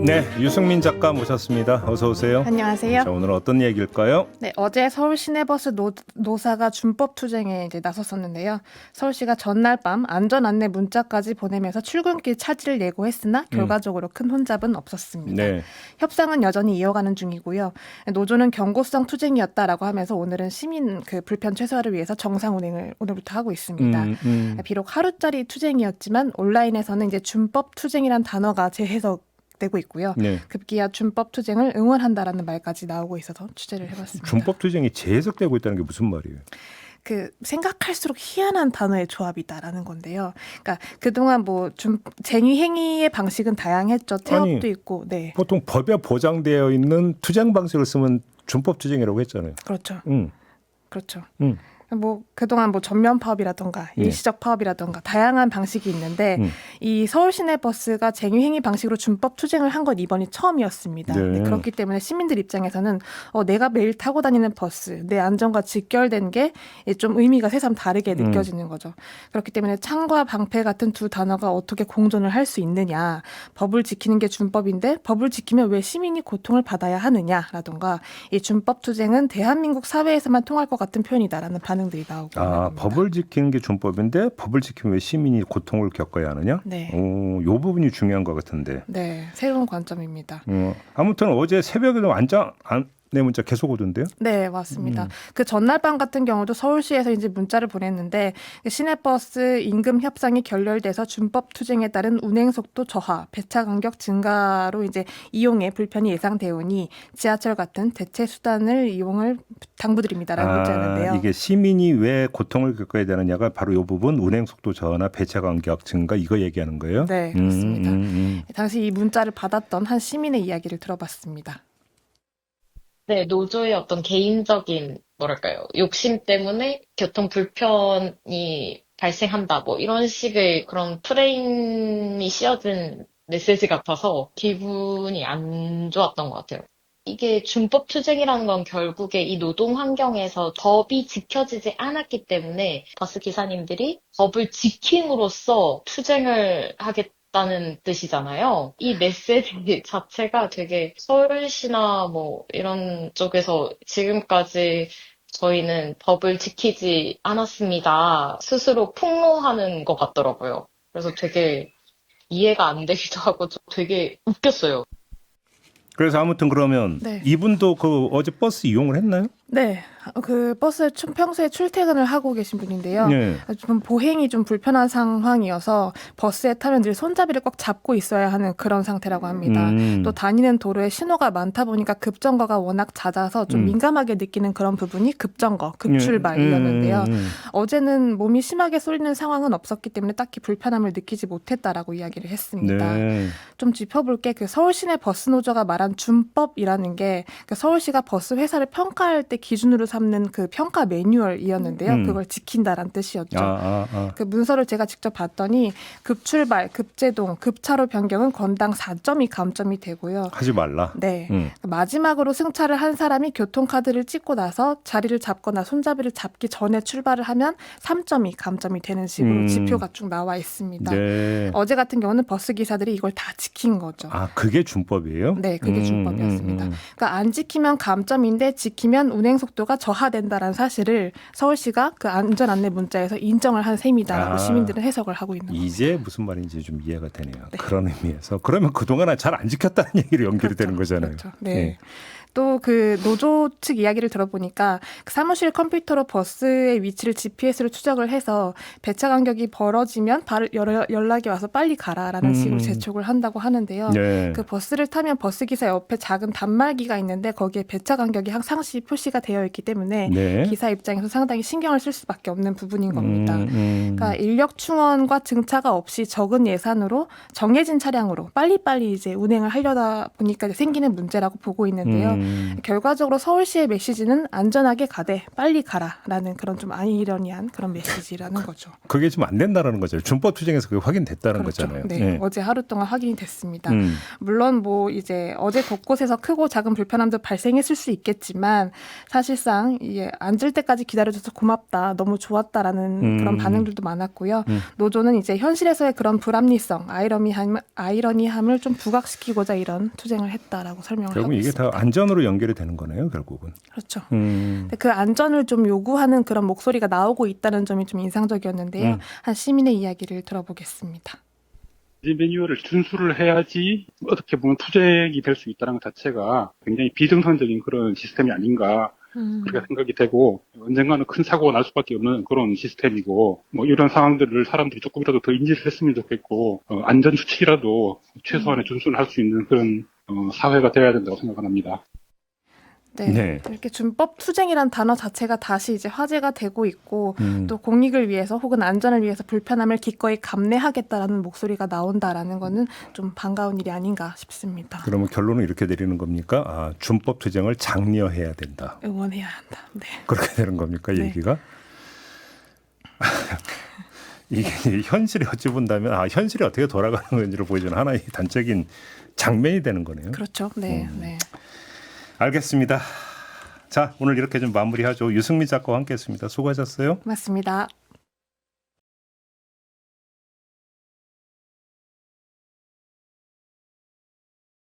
네, 유승민 작가 모셨습니다. 어서 오세요. 안녕하세요. 자, 오늘은 어떤 얘기일까요? 네, 어제 서울 시내버스 노사가 준법 투쟁에 이제 나섰었는데요. 서울시가 전날 밤 안전 안내 문자까지 보내면서 출근길 차질을 예고했으나 결과적으로 큰 혼잡은 없었습니다. 네. 협상은 여전히 이어가는 중이고요. 노조는 경고성 투쟁이었다라고 하면서 오늘은 시민 그 불편 최소화를 위해서 정상 운행을 오늘부터 하고 있습니다. 비록 하루짜리 투쟁이었지만 온라인에서는 이제 준법 투쟁이란 단어가 재해석되고 있고요. 네. 급기야 준법 투쟁을 응원한다라는 말까지 나오고 있어서 취재를 해봤습니다. 준법 투쟁이 재해석되고 있다는 게 무슨 말이에요? 그 생각할수록 희한한 단어의 조합이다라는 건데요. 그러니까 그동안 뭐 쟁의 행위의 방식은 다양했죠. 태업도 있고, 네. 보통 법에 보장되어 있는 투쟁 방식을 쓰면 준법 투쟁이라고 했잖아요. 그렇죠. 그렇죠. 뭐 그동안 뭐 전면 파업이라던가 일시적 파업이라던가 다양한 방식이 있는데 이 서울 시내버스가 쟁의행위 방식으로 준법 투쟁을 한 건 이번이 처음이었습니다. 네. 네, 그렇기 때문에 시민들 입장에서는 내가 매일 타고 다니는 버스, 내 안전과 직결된 게 좀 의미가 새삼 다르게 느껴지는 거죠. 그렇기 때문에 창과 방패 같은 두 단어가 어떻게 공존을 할 수 있느냐, 법을 지키는 게 준법인데 법을 지키면 왜 시민이 고통을 받아야 하느냐라던가 이 준법 투쟁은 대한민국 사회에서만 통할 것 같은 표현이다라는 반응들이 나오고 있는 겁니다. 법을 지키는 게 준법인데 법을 지키면 왜 시민이 고통을 겪어야 하느냐? 네. 이 부분이 중요한 것 같은데. 네, 새로운 관점입니다. 아무튼 어제 새벽에도 안내 문자 계속 오던데요? 네, 맞습니다. 그 전날 밤 같은 경우도 서울시에서 이제 문자를 보냈는데 시내버스 임금 협상이 결렬돼서 준법 투쟁에 따른 운행 속도 저하, 배차 간격 증가로 이제 이용에 불편이 예상되오니 지하철 같은 대체 수단을 이용을 당부드립니다라는 문자였는데요. 이게 시민이 왜 고통을 겪어야 되느냐가 바로 이 부분 운행 속도 저하나 배차 간격 증가 이거 얘기하는 거예요? 네, 그렇습니다. 당시 이 문자를 받았던 한 시민의 이야기를 들어봤습니다. 네, 노조의 어떤 개인적인, 뭐랄까요, 욕심 때문에 교통 불편이 발생한다, 뭐, 이런 식의 그런 프레임이 씌워진 메시지 같아서 기분이 안 좋았던 것 같아요. 이게 준법 투쟁이라는 건 결국에 이 노동 환경에서 법이 지켜지지 않았기 때문에 버스 기사님들이 법을 지킴으로써 투쟁을 하겠다는 뜻이잖아요. 이 메시지 자체가 되게 서울시나 뭐 이런 쪽에서 지금까지 저희는 법을 지키지 않았습니다. 스스로 폭로하는 것 같더라고요. 그래서 되게 이해가 안 되기도 하고 좀 되게 웃겼어요. 그래서 아무튼 그러면 네. 이분도 그 어제 버스 이용을 했나요? 네, 그 버스 평소에 출퇴근을 하고 계신 분인데요. 네. 좀 보행이 좀 불편한 상황이어서 버스에 타면 늘 손잡이를 꼭 잡고 있어야 하는 그런 상태라고 합니다. 또 다니는 도로에 신호가 많다 보니까 급정거가 워낙 잦아서 좀 민감하게 느끼는 그런 부분이 급정거, 급출발이었는데요. 어제는 몸이 심하게 쏠리는 상황은 없었기 때문에 딱히 불편함을 느끼지 못했다라고 이야기를 했습니다. 네. 좀 짚어볼 게 그 서울시내 버스노조가 말한 준법이라는 게 그 서울시가 버스 회사를 평가할 때 기준으로 삼는 그 평가 매뉴얼이었는데요. 그걸 지킨다란 뜻이었죠. 그 문서를 제가 직접 봤더니 급출발, 급제동, 급차로 변경은 건당 4점이 감점이 되고요. 하지 말라. 네. 마지막으로 승차를 한 사람이 교통카드를 찍고 나서 자리를 잡거나 손잡이를 잡기 전에 출발을 하면 3점이 감점이 되는 식으로 지표가 쭉 나와 있습니다. 네. 어제 같은 경우는 버스 기사들이 이걸 다 지킨 거죠. 그게 준법이에요? 네, 그게 준법이었습니다. 그러니까 안 지키면 감점인데 지키면 운행 속도가 저하된다라는 사실을 서울시가 그 안전 안내 문자에서 인정을 한 셈이다라고 시민들은 해석을 하고 있는 거죠. 이제 무슨 말인지 좀 이해가 되네요. 네. 그런 의미에서. 그러면 그동안 잘 안 지켰다는 얘기로 연결이 되는 거잖아요. 그렇죠. 네. 또 그 노조 측 이야기를 들어보니까 그 사무실 컴퓨터로 버스의 위치를 GPS로 추적을 해서 배차 간격이 벌어지면 바로 연락이 와서 빨리 가라라는 식으로 재촉을 한다고 하는데요. 네. 그 버스를 타면 버스 기사 옆에 작은 단말기가 있는데 거기에 배차 간격이 상시 표시가 되어 있기 때문에 네. 기사 입장에서 상당히 신경을 쓸 수밖에 없는 부분인 겁니다. 그러니까 인력 충원과 증차가 없이 적은 예산으로 정해진 차량으로 빨리빨리 이제 운행을 하려다 보니까 생기는 문제라고 보고 있는데요. 결과적으로 서울시의 메시지는 안전하게 가되 빨리 가라라는 그런 좀 아이러니한 그런 메시지라는 거죠. 그게 좀 안 된다라는 거죠. 준법 투쟁에서 그게 확인됐다는 그렇죠. 거잖아요. 네, 예. 어제 하루 동안 확인이 됐습니다. 음. 물론 뭐 이제 어제 곳곳에서 크고 작은 불편함도 발생했을 수 있겠지만 사실상 이게 앉을 때까지 기다려줘서 고맙다, 너무 좋았다라는 그런 반응들도 많았고요. 노조는 이제 현실에서의 그런 불합리성, 아이러니함을 좀 부각시키고자 이런 투쟁을 했다라고 설명을 하고 결국 이게 있습니다. 다 안전으로 연결이 되는 거네요, 결국은. 그렇죠. 음. 그 안전을 좀 요구하는 그런 목소리가 나오고 있다는 점이 좀 인상적이었는데요. 한 시민의 이야기를 들어보겠습니다. 이 매뉴얼을 준수를 해야지 어떻게 보면 투쟁이 될 수 있다는 것 자체가 굉장히 비정상적인 그런 시스템이 아닌가 그렇게 생각이 되고 언젠가는 큰 사고가 날 수밖에 없는 그런 시스템이고 뭐 이런 상황들을 사람들이 조금이라도 더 인지를 했으면 좋겠고 안전 수칙이라도 최소한의 준수를 할 수 있는 그런 사회가 되어야 된다고 생각을 합니다. 네. 네. 이렇게 준법 투쟁이란 단어 자체가 다시 이제 화제가 되고 있고 또 공익을 위해서 혹은 안전을 위해서 불편함을 기꺼이 감내하겠다라는 목소리가 나온다라는 거는 좀 반가운 일이 아닌가 싶습니다. 그러면 결론은 이렇게 내리는 겁니까? 아, 준법 투쟁을 장려해야 된다. 응원해야 한다. 네. 그렇게 되는 겁니까, 네. 얘기가? 이게 현실에 어찌 본다면 현실이 어떻게 돌아가는 건지를 보여주는 하나의 단적인 장면이 되는 거네요. 그렇죠. 네. 네. 알겠습니다. 자, 오늘 이렇게 좀 마무리하죠. 유승민 작가와 함께했습니다. 수고하셨어요. 맞습니다.